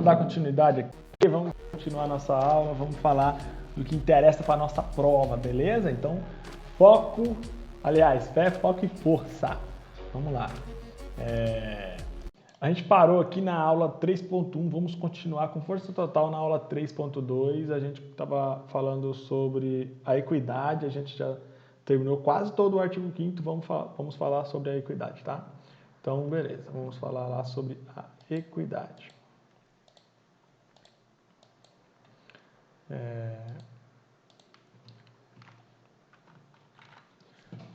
vamos dar continuidade aqui, vamos continuar nossa aula, vamos falar do que interessa para a nossa prova, beleza? Então, foco, aliás, fé, foco e força. Vamos lá. A gente parou aqui na aula 3.1, vamos continuar com força total na aula 3.2. A gente estava falando sobre a equidade, a gente já terminou quase todo o artigo 5º, vamos falar sobre a equidade, tá? Então, beleza, vamos falar lá sobre a equidade.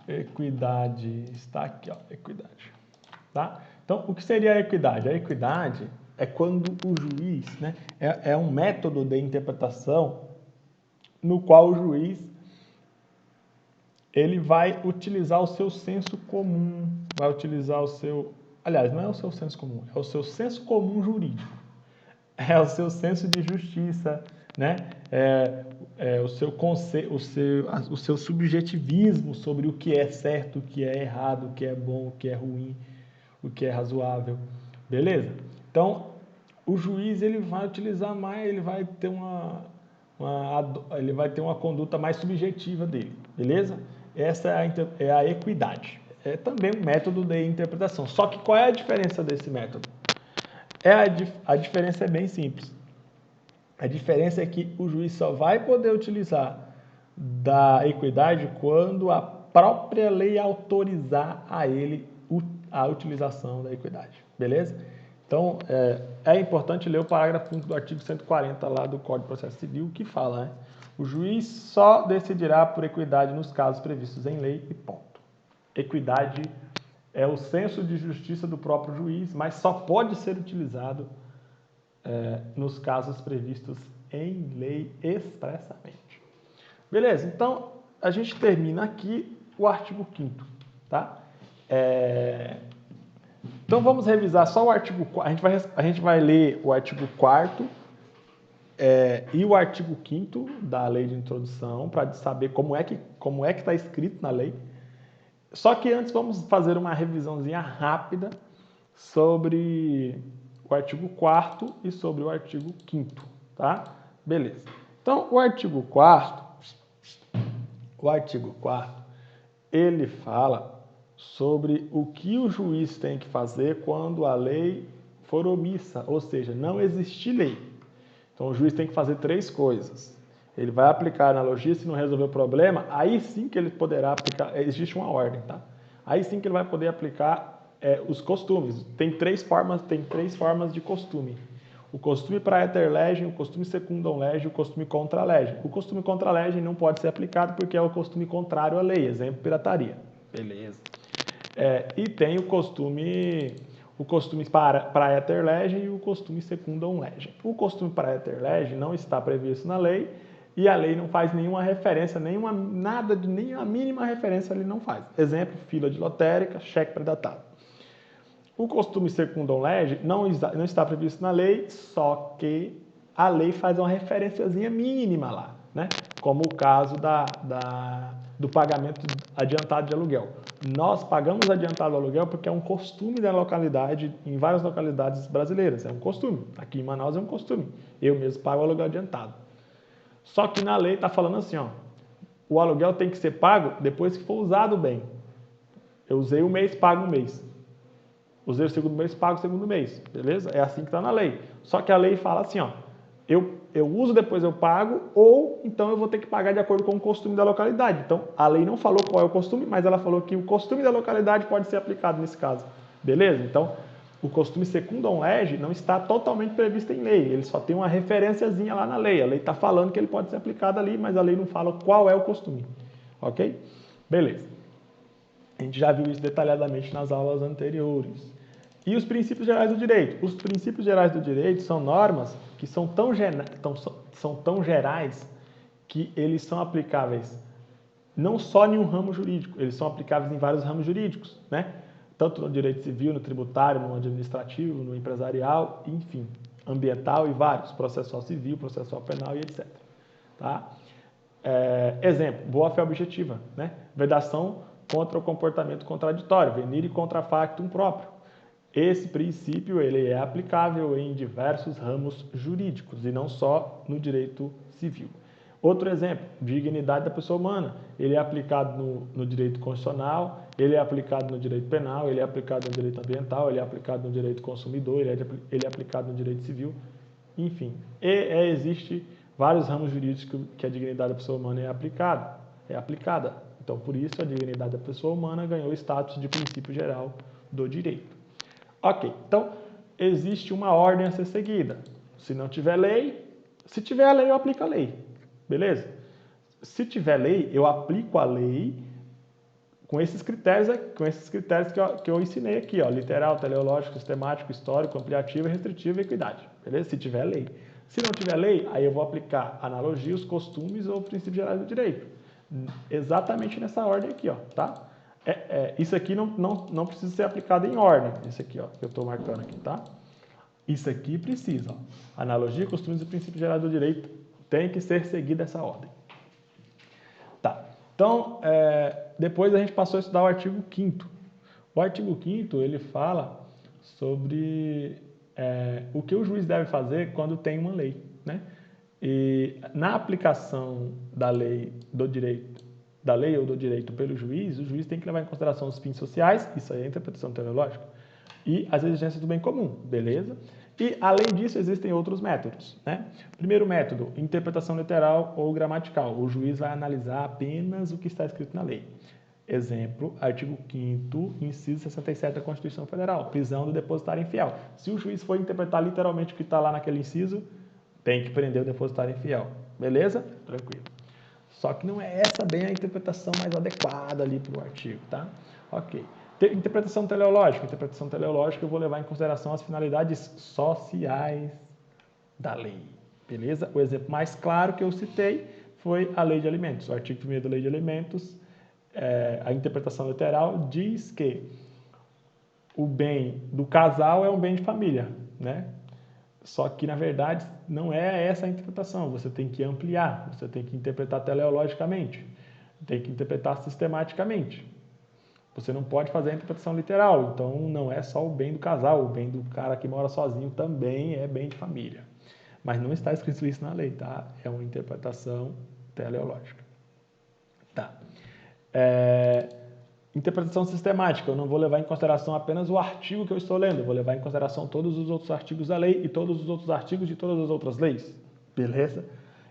Equidade, está aqui, ó, equidade, tá? Então, o que seria a equidade? A equidade é quando o juiz, né, é um método de interpretação no qual o juiz ele vai utilizar o seu senso comum, vai utilizar o seu... Aliás, não é o seu senso comum, é o seu senso comum jurídico. É o seu senso de justiça, né? O seu subjetivismo sobre o que é certo, o que é errado, o que é bom, o que é ruim, o que é razoável. Beleza? Então, o juiz ele vai utilizar mais, ele vai ter uma conduta mais subjetiva dele, beleza? Essa é a equidade. É também um método de interpretação. Só que qual é a diferença desse método? A diferença é bem simples. A diferença é que o juiz só vai poder utilizar da equidade quando a própria lei autorizar a ele a utilização da equidade, beleza? Então, é importante ler o parágrafo 5 do artigo 140 lá do Código de Processo Civil, que fala, né? O juiz só decidirá por equidade nos casos previstos em lei e ponto. Equidade é o senso de justiça do próprio juiz, mas só pode ser utilizado nos casos previstos em lei expressamente. Beleza, então a gente termina aqui o artigo 5º, tá? Então vamos revisar só o artigo 4º, a gente vai ler o artigo 4º e o artigo 5º da lei de introdução, para saber como é que está escrito na lei. Só que antes vamos fazer uma revisãozinha rápida sobre o artigo 4º e sobre o artigo 5º, tá? Beleza. Então, o artigo 4º, ele fala sobre o que o juiz tem que fazer quando a lei for omissa, ou seja, não existir lei. Então, o juiz tem que fazer 3 coisas. Ele vai aplicar a analogia, se não resolver o problema, aí sim que ele poderá aplicar, existe uma ordem, tá? Aí sim que ele vai poder aplicar os costumes. Tem três formas de costume. O costume praeter legem, o costume secundum legem e o costume contra legem. O costume contra legem não pode ser aplicado porque é o costume contrário à lei, exemplo, pirataria. Beleza. E tem o costume praeter legem e o costume secundum legem. O costume praeter legem não está previsto na lei e a lei não faz nenhuma referência, nem a mínima referência ele não faz. Exemplo, fila de lotérica, cheque pré-datado. O costume secundum legem não está previsto na lei, só que a lei faz uma referenciazinha mínima lá, né? Como o caso do pagamento adiantado de aluguel. Nós pagamos adiantado aluguel porque é um costume da localidade, em várias localidades brasileiras, é um costume. Aqui em Manaus é um costume. Eu mesmo pago o aluguel adiantado. Só que na lei está falando assim, ó, o aluguel tem que ser pago depois que for usado bem. Eu usei um mês, pago um mês. Usei o segundo mês, pago o segundo mês. Beleza? É assim que está na lei. Só que a lei fala assim, ó, eu uso, depois eu pago, ou então eu vou ter que pagar de acordo com o costume da localidade. Então, a lei não falou qual é o costume, mas ela falou que o costume da localidade pode ser aplicado nesse caso. Beleza? Então, o costume secundum legem não está totalmente previsto em lei. Ele só tem uma referenciazinha lá na lei. A lei está falando que ele pode ser aplicado ali, mas a lei não fala qual é o costume. Ok? Beleza. A gente já viu isso detalhadamente nas aulas anteriores. E os princípios gerais do direito? Os princípios gerais do direito são normas que são tão gerais que eles são aplicáveis não só em um ramo jurídico, eles são aplicáveis em vários ramos jurídicos, né? Tanto no direito civil, no tributário, no administrativo, no empresarial, enfim, ambiental e vários, processual civil, processual penal e etc. Tá? Exemplo, boa-fé objetiva, né? Vedação contra o comportamento contraditório, venire contra factum próprio. esse princípio ele é aplicável em diversos ramos jurídicos e não só no direito civil. Outro exemplo, dignidade da pessoa humana. Ele é aplicado no direito constitucional, ele é aplicado no direito penal, ele é aplicado no direito ambiental, ele é aplicado no direito consumidor, ele é aplicado no direito civil, enfim. Existe vários ramos jurídicos que a dignidade da pessoa humana é aplicada. Então, por isso, a dignidade da pessoa humana ganhou o status de princípio geral do direito. Ok, então, existe uma ordem a ser seguida. Se não tiver lei, se tiver a lei, eu aplico a lei. Beleza? Se tiver lei, eu aplico a lei com esses critérios que eu ensinei aqui, ó, literal, teleológico, sistemático, histórico, ampliativo, restritivo e equidade. Beleza? Se tiver lei. Se não tiver lei, aí eu vou aplicar analogias, costumes ou princípios gerais do direito. Exatamente nessa ordem aqui, ó, tá? Isso aqui não precisa ser aplicado em ordem. Isso aqui, ó, que eu estou marcando aqui, tá? Isso aqui precisa, ó. Analogia, costumes e princípios gerais do direito tem que ser seguida essa ordem. Tá. Então, depois a gente passou a estudar o artigo 5º. O artigo 5º, ele fala sobre o que o juiz deve fazer quando tem uma lei, né? E na aplicação da lei ou do direito pelo juiz, o juiz tem que levar em consideração os fins sociais, isso aí é a interpretação teleológica, e as exigências do bem comum, beleza? E, além disso, existem outros métodos, né? Primeiro método, interpretação literal ou gramatical. O juiz vai analisar apenas o que está escrito na lei. Exemplo, artigo 5º, inciso 67 da Constituição Federal, prisão do depositário infiel. Se o juiz for interpretar literalmente o que está lá naquele inciso, tem que prender o depositário infiel. Beleza? Tranquilo. Só que não é essa bem a interpretação mais adequada ali para o artigo, tá? Ok. Interpretação teleológica. Interpretação teleológica eu vou levar em consideração as finalidades sociais da lei. Beleza? O exemplo mais claro que eu citei foi a Lei de Alimentos. O artigo 1º da Lei de Alimentos, a interpretação literal diz que o bem do casal é um bem de família, né? Só que, na verdade, não é essa a interpretação. Você tem que ampliar, você tem que interpretar teleologicamente, tem que interpretar sistematicamente. Você não pode fazer a interpretação literal. Então, não é só o bem do casal, o bem do cara que mora sozinho também é bem de família. Mas não está escrito isso na lei, tá? É uma interpretação teleológica. Tá. Interpretação sistemática. Eu não vou levar em consideração apenas o artigo que eu estou lendo. Eu vou levar em consideração todos os outros artigos da lei e todos os outros artigos de todas as outras leis. Beleza?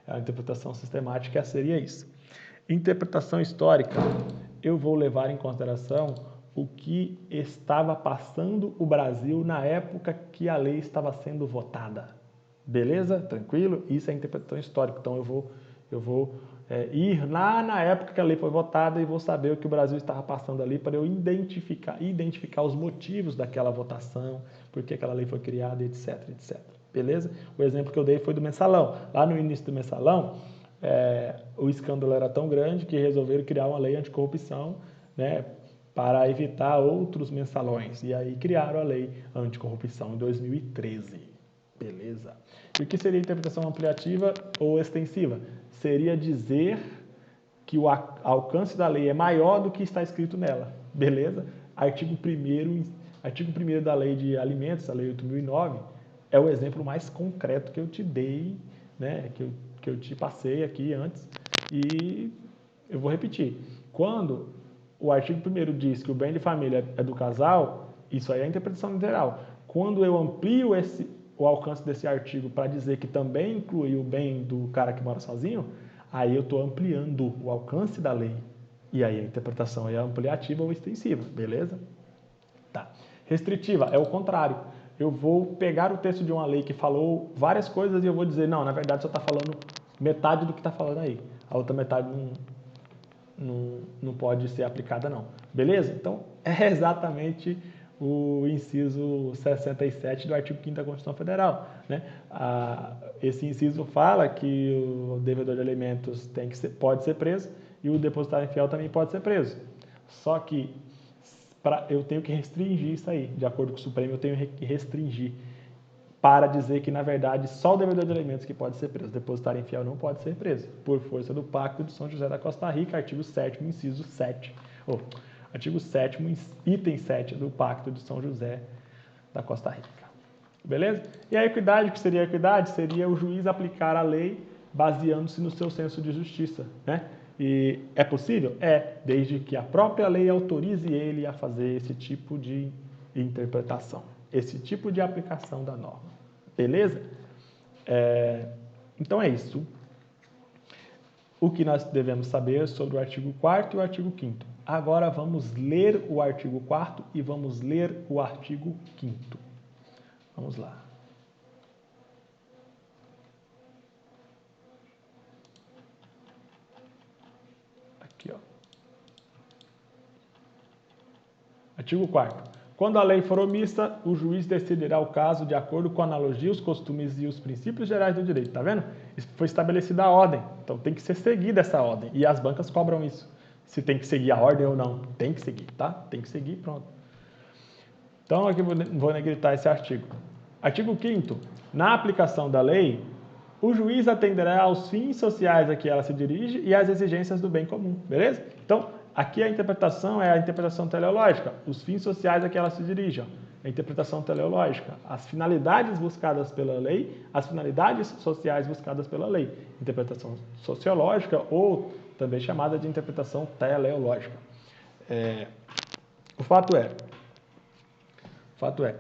A interpretação sistemática seria isso. Interpretação histórica. Eu vou levar em consideração o que estava passando o Brasil na época que a lei estava sendo votada. Beleza? Tranquilo? Isso é interpretação histórica. Então, eu vou ir lá na época que a lei foi votada e vou saber o que o Brasil estava passando ali para eu identificar os motivos daquela votação, por que aquela lei foi criada, etc, etc. Beleza? O exemplo que eu dei foi do mensalão. Lá no início do mensalão, o escândalo era tão grande que resolveram criar uma lei anticorrupção, né, para evitar outros mensalões. E aí criaram a lei anticorrupção em 2013. Beleza? E o que seria interpretação ampliativa ou extensiva? Seria dizer que o alcance da lei é maior do que está escrito nela. Beleza? Artigo 1º da Lei de Alimentos, a Lei 8.009, é o exemplo mais concreto que eu te dei, né, que eu te passei aqui antes, e eu vou repetir. Quando o artigo 1º diz que o bem de família é do casal, isso aí é a interpretação literal. Quando eu amplio o alcance desse artigo para dizer que também inclui o bem do cara que mora sozinho, aí eu estou ampliando o alcance da lei. E aí a interpretação é ampliativa ou extensiva, beleza? Tá. Restritiva é o contrário. Eu vou pegar o texto de uma lei que falou várias coisas e eu vou dizer, não, na verdade só está falando metade do que está falando aí. A outra metade não pode ser aplicada, não. Beleza? Então, é exatamente o inciso 67 do artigo 5º da Constituição Federal, né? Esse inciso fala que o devedor de alimentos pode ser preso e o depositário infiel também pode ser preso. Só que eu tenho que restringir isso aí. De acordo com o Supremo, eu tenho que restringir para dizer que, na verdade, só o devedor de alimentos que pode ser preso. O depositário infiel não pode ser preso, por força do Pacto de São José da Costa Rica, artigo 7º, inciso 7. Artigo 7º, item 7 do Pacto de São José da Costa Rica. Beleza? E a equidade, o que seria a equidade? Seria o juiz aplicar a lei baseando-se no seu senso de justiça, né? E é possível? É, desde que a própria lei autorize ele a fazer esse tipo de interpretação, esse tipo de aplicação da norma. Beleza? Então é isso. O que nós devemos saber sobre o artigo 4º e o artigo 5º. Agora vamos ler o artigo 4º e vamos ler o artigo 5º. Vamos lá. Aqui, ó. Artigo 4º. Quando a lei for omissa, o juiz decidirá o caso de acordo com a analogia, os costumes e os princípios gerais do direito. Tá vendo? Foi estabelecida a ordem. Então tem que ser seguida essa ordem. E as bancas cobram isso. Se tem que seguir a ordem ou não. Tem que seguir, tá? Tem que seguir, pronto. Então aqui vou negritar esse artigo. Artigo 5º. Na aplicação da lei, o juiz atenderá aos fins sociais a que ela se dirige e às exigências do bem comum. Beleza? Então, aqui a interpretação é a interpretação teleológica. Os fins sociais a que ela se dirige. A interpretação teleológica. As finalidades buscadas pela lei, as finalidades sociais buscadas pela lei. Interpretação sociológica ou também chamada de interpretação teleológica. O fato é,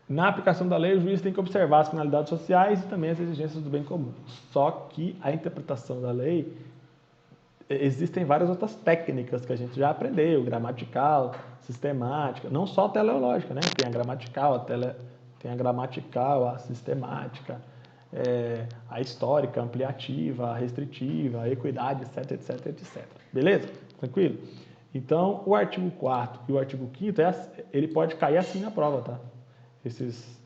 na aplicação da lei, o juiz tem que observar as finalidades sociais e também as exigências do bem comum. Só que a interpretação da lei, existem várias outras técnicas que a gente já aprendeu, gramatical, sistemática, não só teleológica, né? Tem a gramatical, a sistemática, a histórica, a ampliativa, a restritiva, a equidade, etc, etc, etc. Beleza? Tranquilo? Então, o artigo 4º e o artigo 5º, ele pode cair assim na prova, tá? Esses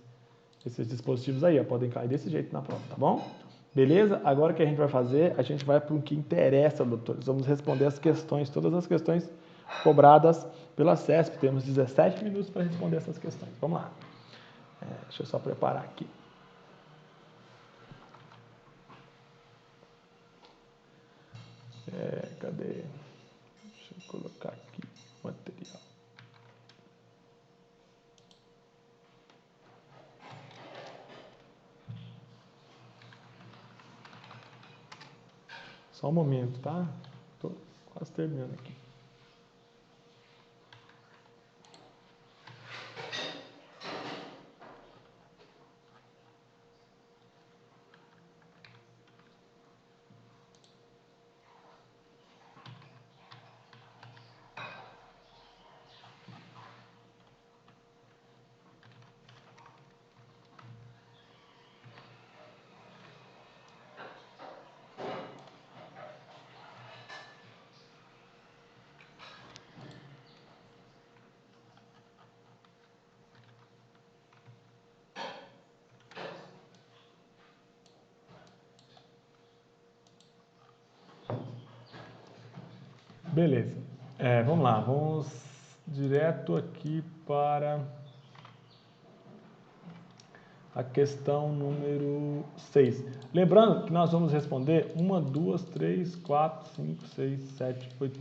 dispositivos aí, ó, podem cair desse jeito na prova, tá bom? Beleza? Agora o que a gente vai fazer? A gente vai para o que interessa, doutores. Vamos responder as questões, todas as questões cobradas pela CESP. Temos 17 minutos para responder essas questões. Vamos lá. Deixa eu só preparar aqui. Cadê? Deixa eu colocar aqui o material. Só um momento, tá? Tô quase terminando aqui. Beleza. Vamos lá, vamos direto aqui para a questão número 6. Lembrando que nós vamos responder 1, 2, 3, 4, 5, 6, 7, 8,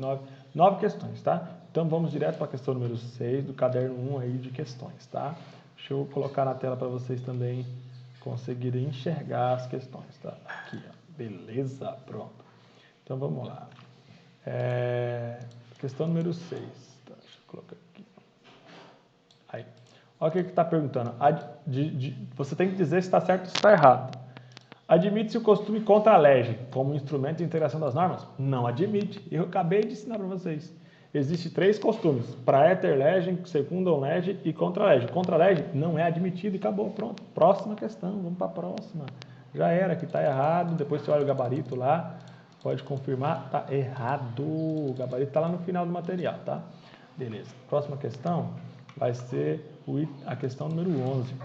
9 questões, tá? Então vamos direto para a questão número 6 do caderno 1 aí de questões, tá? Deixa eu colocar na tela para vocês também conseguirem enxergar as questões, tá? Aqui, ó. Beleza? Pronto. Então vamos lá. Questão número 6. Tá, deixa eu colocar aqui. Aí. Olha o que está perguntando. Você tem que dizer se está certo ou se está errado. Admite-se o costume contra a lege como instrumento de integração das normas? Não admite. Eu acabei de ensinar para vocês. Existem 3 costumes. Praeter lege, secundum lege e contra lege. Contra lege não é admitido e acabou. Pronto. Próxima questão. Vamos para a próxima. Já era, que está errado. Depois você olha o gabarito lá. Pode confirmar, tá errado. O gabarito está lá no final do material, tá? Beleza. Próxima questão vai ser a questão número 11.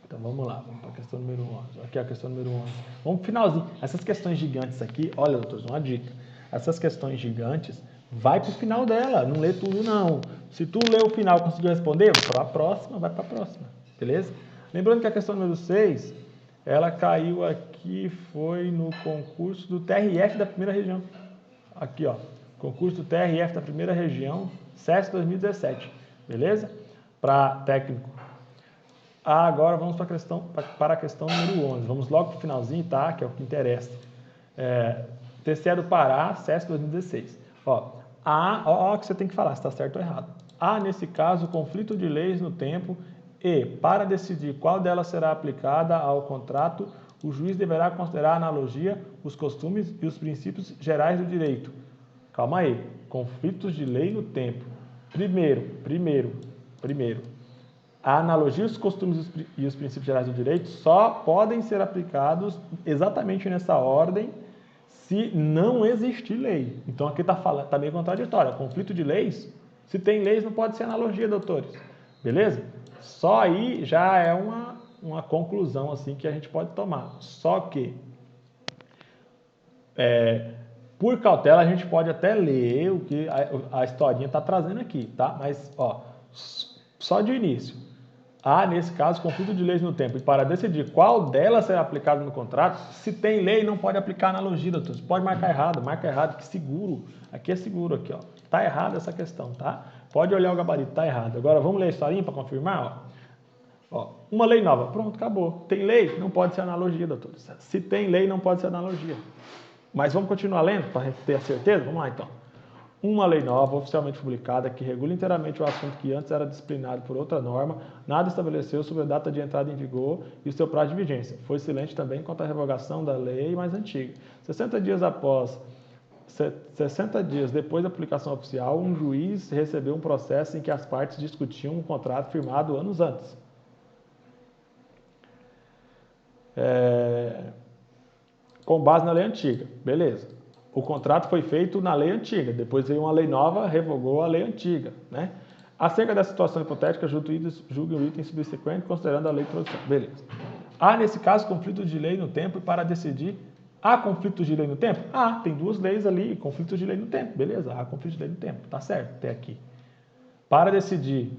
Então vamos lá, vamos para a questão número 11. Aqui é a questão número 11. Vamos pro finalzinho. Essas questões gigantes aqui, olha, doutores, uma dica. Essas questões gigantes, vai para o final dela, não lê tudo não. Se tu lê o final e conseguiu responder, para a próxima, vai para a próxima. Beleza? Lembrando que a questão número 6, ela caiu aqui, foi no concurso do TRF da primeira região. Aqui, ó. Concurso do TRF da primeira região, SESC 2017. Beleza? Para técnico Agora vamos para a questão número 11. Vamos logo para o finalzinho, tá? Que é o que interessa. TCE do Pará, SESC 2016. Ó, que você tem que falar se está certo ou errado. Há, nesse caso, conflito de leis no tempo e, para decidir qual delas será aplicada ao contrato, o juiz deverá considerar a analogia, os costumes e os princípios gerais do direito. Calma aí. Conflitos de lei no tempo. Primeiro. A analogia, os costumes e os princípios gerais do direito só podem ser aplicados exatamente nessa ordem se não existir lei. Então aqui está meio contraditório. Conflito de leis, se tem leis não pode ser analogia, doutores. Beleza? Só aí já é uma conclusão assim que a gente pode tomar. Só que, por cautela, a gente pode até ler o que a historinha está trazendo aqui, tá? Mas, só de início. Há, nesse caso, conflito de leis no tempo. E para decidir qual delas será aplicada no contrato, se tem lei, não pode aplicar analogia, doutor. Você pode marca errado, que seguro. Aqui é seguro, aqui, ó. Tá errada essa questão, tá? Pode olhar o gabarito, tá errado. Agora, vamos ler a historinha para confirmar, uma lei nova. Pronto, acabou. Tem lei? Não pode ser analogia, doutor. Se tem lei, não pode ser analogia. Mas vamos continuar lendo para ter a certeza? Vamos lá, então. Uma lei nova, oficialmente publicada, que regula inteiramente o assunto que antes era disciplinado por outra norma, nada estabeleceu sobre a data de entrada em vigor e o seu prazo de vigência. Foi silente também quanto à revogação da lei mais antiga. 60 dias depois da publicação oficial, um juiz recebeu um processo em que as partes discutiam um contrato firmado anos antes. Com base na lei antiga. Beleza. O contrato foi feito na lei antiga, depois veio uma lei nova, revogou a lei antiga, né? Acerca dessa situação hipotética, julgue o item subsequente, considerando a lei de produção. Beleza. Há, nesse caso, conflito de lei no tempo e para decidir... Há conflitos de lei no tempo? Tem duas leis ali, conflitos de lei no tempo. Beleza, há conflitos de lei no tempo. Tá certo, até aqui. Para decidir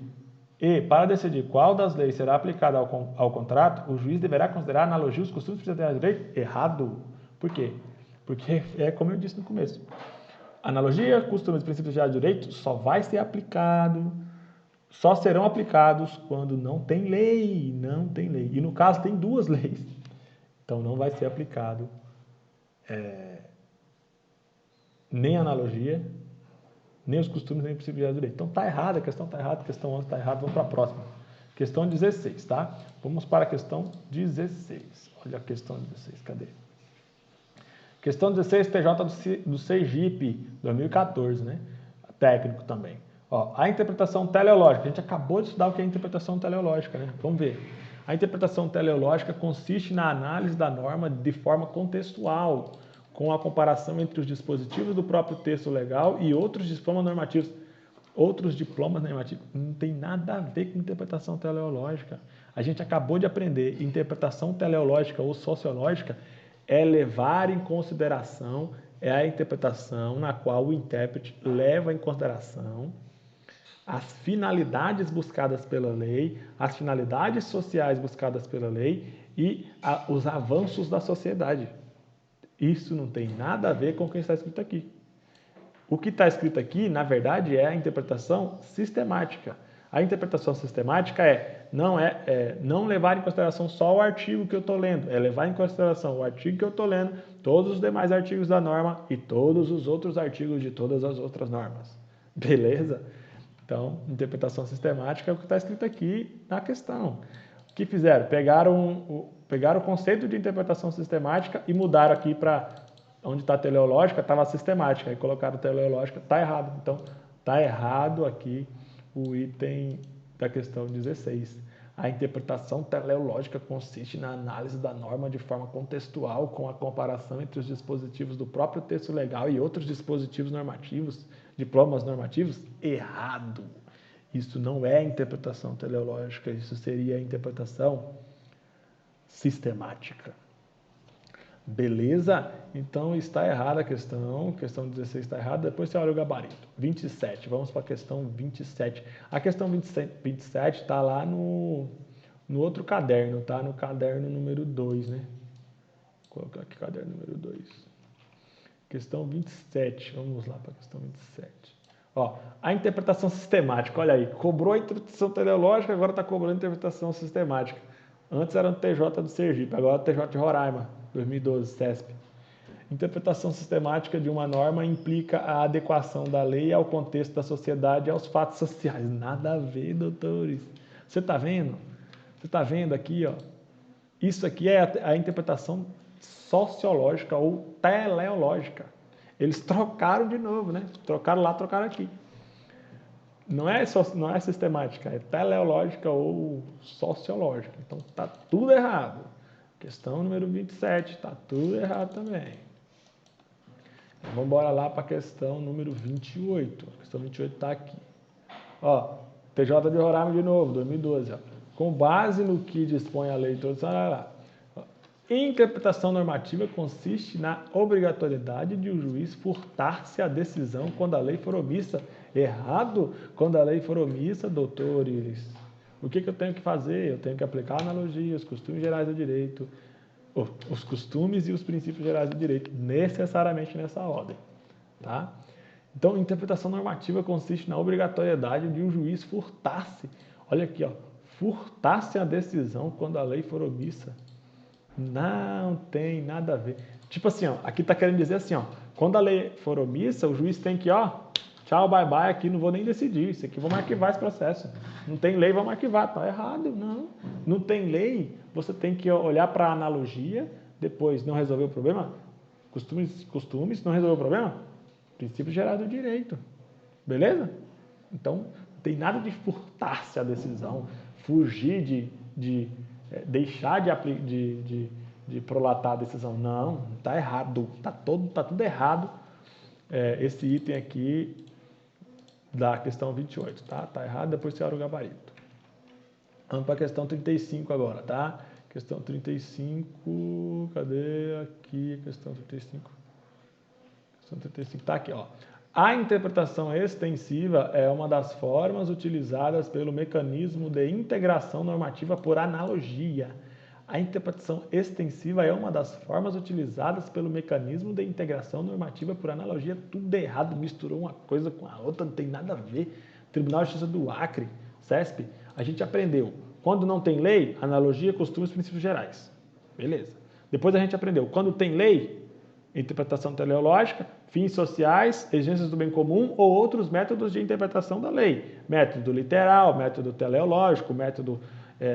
qual das leis será aplicada ao contrato, o juiz deverá considerar a analogia, os costumes e princípios de direito? Errado. Por quê? Porque é como eu disse no começo. Analogia, costumes e princípios de direito só serão aplicados quando não tem lei. E no caso tem duas leis. Então não vai ser aplicado nem a analogia, nem os costumes, nem os princípios de direito. Então tá errado, a questão tá errada, a questão 11 tá errada, vamos para a próxima. Questão 16, tá? Vamos para a questão 16. Olha a questão 16, cadê? Questão 16, TJ do Sergipe, 2014, né? Técnico também. A interpretação teleológica. A gente acabou de estudar o que é interpretação teleológica, né? Vamos ver. A interpretação teleológica consiste na análise da norma de forma contextual, com a comparação entre os dispositivos do próprio texto legal e outros diplomas normativos. Não tem nada a ver com interpretação teleológica. A gente acabou de aprender. Interpretação teleológica ou sociológica é levar em consideração, é a interpretação na qual o intérprete leva em consideração as finalidades buscadas pela lei, as finalidades sociais buscadas pela lei e os avanços da sociedade. Isso não tem nada a ver com o que está escrito aqui. O que está escrito aqui, na verdade, é a interpretação sistemática. A interpretação sistemática não levar em consideração só o artigo que eu estou lendo, é levar em consideração o artigo que eu estou lendo, todos os demais artigos da norma e todos os outros artigos de todas as outras normas. Beleza? Então, interpretação sistemática é o que está escrito aqui na questão. O que fizeram? Pegaram o conceito de interpretação sistemática e mudaram aqui para onde está teleológica, estava sistemática. Aí colocaram teleológica, está errado. Então, está errado aqui o item da questão 16. A interpretação teleológica consiste na análise da norma de forma contextual, com a comparação entre os dispositivos do próprio texto legal e outros dispositivos normativos, diplomas normativos. Errado. Isso não é interpretação teleológica, isso seria interpretação sistemática. Beleza? Então está errada a questão 16 está errada, depois você olha o gabarito. 27, vamos para a questão 27. A questão 27 está lá no outro caderno, tá? No caderno número 2, né? Vou colocar aqui caderno número 2. Questão 27, vamos lá para a questão 27. Ó, a interpretação sistemática, olha aí, cobrou a interpretação teleológica, agora está cobrando a interpretação sistemática. Antes era no TJ do Sergipe, agora é o TJ de Roraima, 2012, CESP. Interpretação sistemática de uma norma implica a adequação da lei ao contexto da sociedade e aos fatos sociais. Nada a ver, doutores. Você está vendo? Você está vendo aqui, ó? Isso aqui é a interpretação sociológica ou teleológica. Eles trocaram de novo, né? Trocaram lá, trocaram aqui. Não é sistemática, é teleológica ou sociológica. Então tá tudo errado. Questão número 27, tá tudo errado também. Então, vamos embora lá para a questão número 28. A questão 28 está aqui. Ó, TJ de Roraima de novo, 2012. Ó. Com base no que dispõe a lei introdução, interpretação normativa consiste na obrigatoriedade de o juiz furtar-se à decisão quando a lei for omissa. Errado? Quando a lei for omissa, doutores. O que eu tenho que fazer? Eu tenho que aplicar a analogia, os costumes gerais do direito, os costumes e os princípios gerais do direito, necessariamente nessa ordem. Tá? Então, interpretação normativa consiste na obrigatoriedade de um juiz furtar-se. Olha aqui, ó, furtar-se à decisão quando a lei for omissa. Não tem nada a ver. Tipo assim, ó, aqui está querendo dizer assim, ó, quando a lei for omissa, o juiz tem que, ó, tchau, bye bye, aqui não vou nem decidir, isso aqui vamos arquivar esse processo. Não tem lei, vamos arquivar, tá errado, não. Não tem lei, você tem que olhar para a analogia, depois não resolveu o problema, costumes, não resolveu o problema, princípios gerais do direito, beleza? Então, não tem nada de furtar-se a decisão, fugir deixar de prolatar a decisão. Não, está errado, está tudo errado. Esse item aqui da questão 28, tá? Tá errado, depois você olha o gabarito. Vamos para a questão 35 agora, tá? Questão 35, cadê aqui a questão 35? Questão 35, tá aqui, ó. A interpretação extensiva é uma das formas utilizadas pelo mecanismo de integração normativa por analogia. A interpretação extensiva é uma das formas utilizadas pelo mecanismo de integração normativa por analogia. Tudo errado, misturou uma coisa com a outra, não tem nada a ver. Tribunal de Justiça do Acre, CESP, a gente aprendeu. Quando não tem lei, analogia, costumes, princípios gerais. Beleza. Depois a gente aprendeu. Quando tem lei, interpretação teleológica, fins sociais, exigências do bem comum ou outros métodos de interpretação da lei. Método literal, método teleológico, método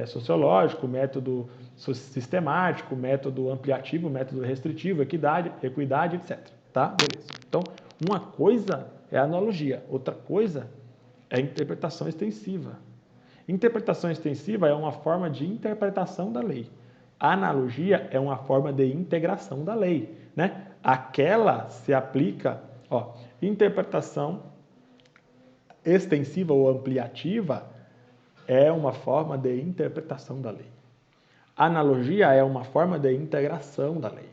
sociológico, método sistemático, método ampliativo, método restritivo, equidade, etc. Tá? Beleza. Então, uma coisa é a analogia, outra coisa é a interpretação extensiva. Interpretação extensiva é uma forma de interpretação da lei. A analogia é uma forma de integração da lei, né? Aquela se aplica, ó, interpretação extensiva ou ampliativa é uma forma de interpretação da lei. Analogia é uma forma de integração da lei,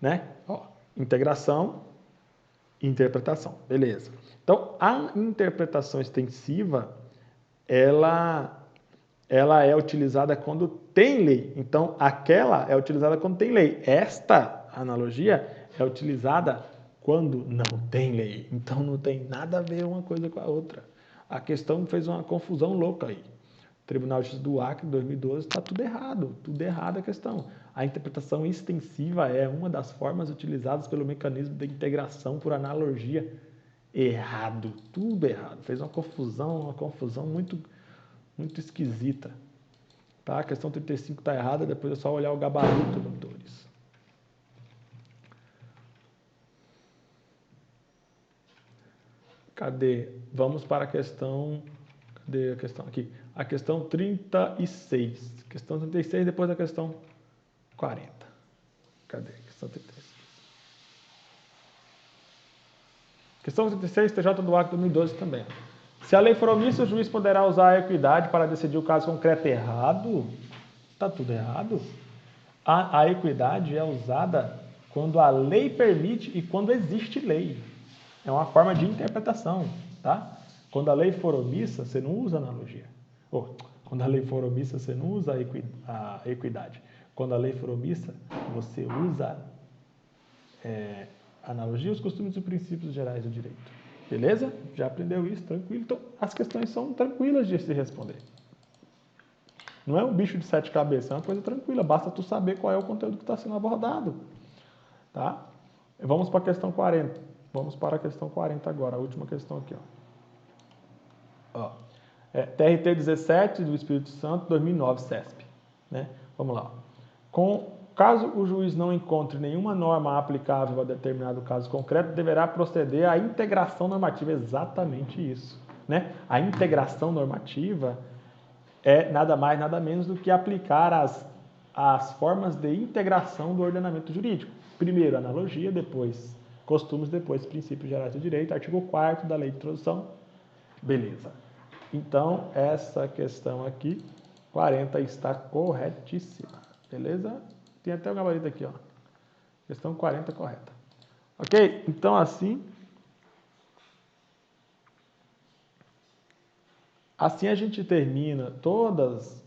né? Ó, integração, interpretação, beleza. Então, a interpretação extensiva, ela é utilizada quando tem lei. Então, aquela é utilizada quando tem lei. Esta analogia é utilizada quando não tem lei. Então, não tem nada a ver uma coisa com a outra. A questão fez uma confusão louca aí. Tribunal de Justiça do Acre, 2012, está tudo errado a questão. A interpretação extensiva é uma das formas utilizadas pelo mecanismo de integração por analogia. Errado, tudo errado. Fez uma confusão muito esquisita. Tá? A questão 35 está errada, depois é só olhar o gabarito, doutores. Cadê? Vamos para a questão... Cadê a questão? Aqui. A questão 36. Questão 36, depois a questão 40. Cadê? Questão 36. Questão 36, TJ do Acre 2012 também. Se a lei for omissa, o juiz poderá usar a equidade para decidir o caso concreto. Errado? Está tudo errado? A equidade é usada quando a lei permite e quando existe lei. É uma forma de interpretação, tá? Quando a lei for omissa, você não usa analogia. Quando a lei for omissa, você não usa a equidade. Quando a lei for omissa, você usa analogia, os costumes e princípios gerais do direito. Beleza? Já aprendeu isso, tranquilo? Então, as questões são tranquilas de se responder. Não é um bicho de 7 cabeças, é uma coisa tranquila, basta tu saber qual é o conteúdo que está sendo abordado. Tá? Vamos para a questão 40. Vamos para a questão 40 agora, a última questão aqui. Ó. TRT 17 do Espírito Santo, 2009, CESP. Né? Vamos lá. Caso o juiz não encontre nenhuma norma aplicável a determinado caso concreto, deverá proceder à integração normativa. Exatamente isso. Né? A integração normativa é nada mais, nada menos do que aplicar as formas de integração do ordenamento jurídico. Primeiro, analogia, depois costumes, depois princípios gerais do direito, artigo 4º da Lei de Introdução. Beleza. Então, essa questão aqui, 40, está corretíssima. Beleza? Tem até o gabarito aqui, ó. Questão 40 correta. Ok? Então, assim a gente termina todas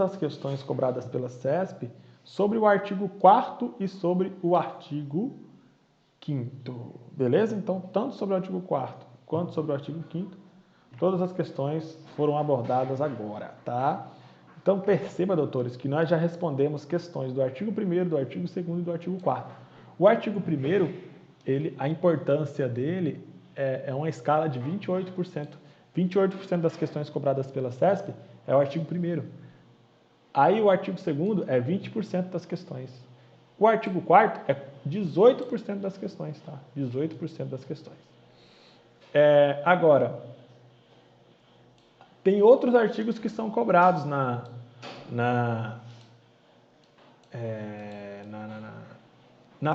as questões cobradas pela CESP sobre o artigo 4º e sobre o artigo 5º. Beleza? Então, tanto sobre o artigo 4º quanto sobre o artigo 5º, todas as questões foram abordadas agora, tá? Então, perceba, doutores, que nós já respondemos questões do artigo 1º, do artigo 2º e do artigo 4º. O artigo 1º, a importância dele é uma escala de 28%. 28% das questões cobradas pela CESP é o artigo 1º. Aí o artigo 2º é 20% das questões. O artigo 4º é 18% das questões, tá? 18% das questões. Agora, tem outros artigos que são cobrados na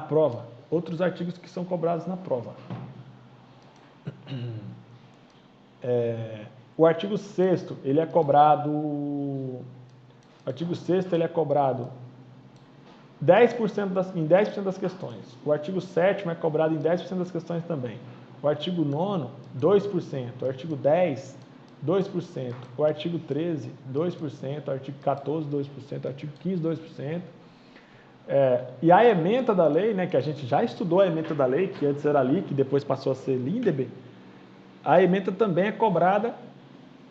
prova. Outros artigos que são cobrados na prova. O artigo 6º, ele é cobrado... O artigo 6º, ele é cobrado 10% em 10% das questões. O artigo 7º é cobrado em 10% das questões também. O artigo 9º, 2%. O artigo 10, 2%. O artigo 13, 2%. O artigo 14, 2%. O artigo 15, 2%. E a ementa da lei, né, que a gente já estudou a ementa da lei, que antes era LIC, depois passou a ser Lindebe, a ementa também é cobrada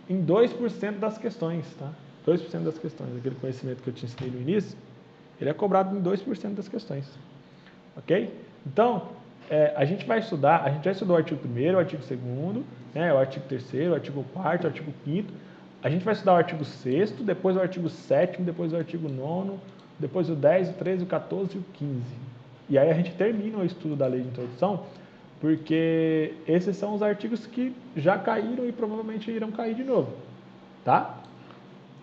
em 2% das questões, tá? 2% das questões, aquele conhecimento que eu te ensinei no início, ele é cobrado em 2% das questões, ok? Então, a gente já estudou o artigo 1º, o artigo 2º, né, o artigo 3º, o artigo 4º, o artigo 5º, a gente vai estudar o artigo 6º, depois o artigo 7º, depois o artigo 9º, depois o 10, o 13, o 14 e o 15. E aí a gente termina o estudo da lei de introdução, porque esses são os artigos que já caíram e provavelmente irão cair de novo, tá?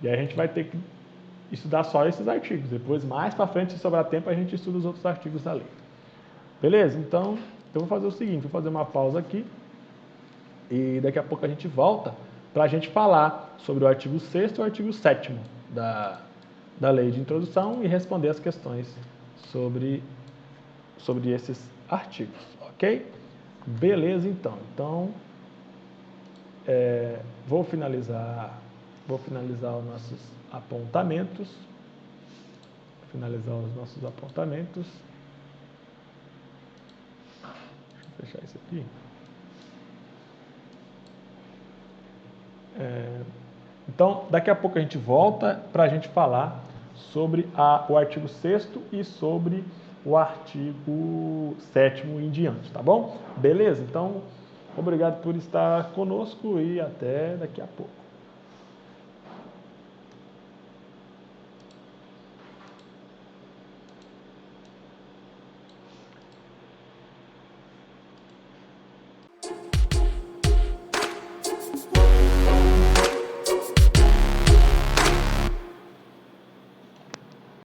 E aí a gente vai ter que estudar só esses artigos. Depois, mais para frente, se sobrar tempo, a gente estuda os outros artigos da lei. Beleza? Então, eu vou fazer o seguinte, vou fazer uma pausa aqui e daqui a pouco a gente volta para a gente falar sobre o artigo 6º e o artigo 7º da lei de introdução e responder as questões sobre esses artigos, ok? Beleza, então. Então, vou finalizar os nossos apontamentos. Deixa eu fechar isso aqui. Então, daqui a pouco a gente volta para a gente falar sobre o artigo 6º e sobre o artigo 7º em diante, tá bom? Beleza? Então, obrigado por estar conosco e até daqui a pouco.